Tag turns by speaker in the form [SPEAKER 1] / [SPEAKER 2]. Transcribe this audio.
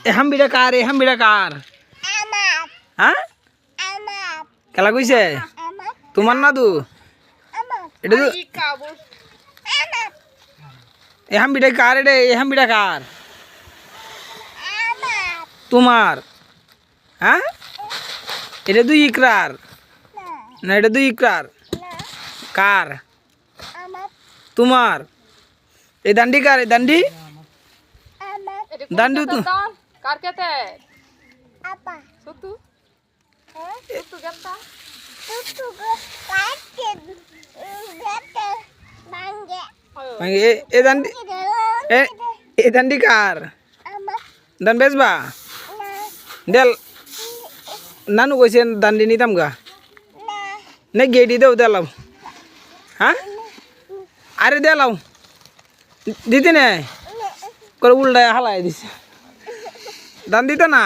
[SPEAKER 1] এ হাম্বিটা কার হ্যাঁ কেলা কইছে তোমার না দু এটা তো এ হাম্বিটা কার তোমার হ্যাঁ এটা দুই ইকরার না এটা দুই ইকরার কার তোমার এই দান্ডি কার দান্ডি দান্ডু তো
[SPEAKER 2] কার কেতে সুতু সুতু গেতা
[SPEAKER 1] এ দান্ডি এ দান্ডি কার দান বেচবা দেল নানু কইছে দান্ডি নিতাম গা নে গেডি দেও দেলাম হ্যাঁ আরে দেলাও দিতে নে করে উল্টায় হালাই দিছে দান দিতে না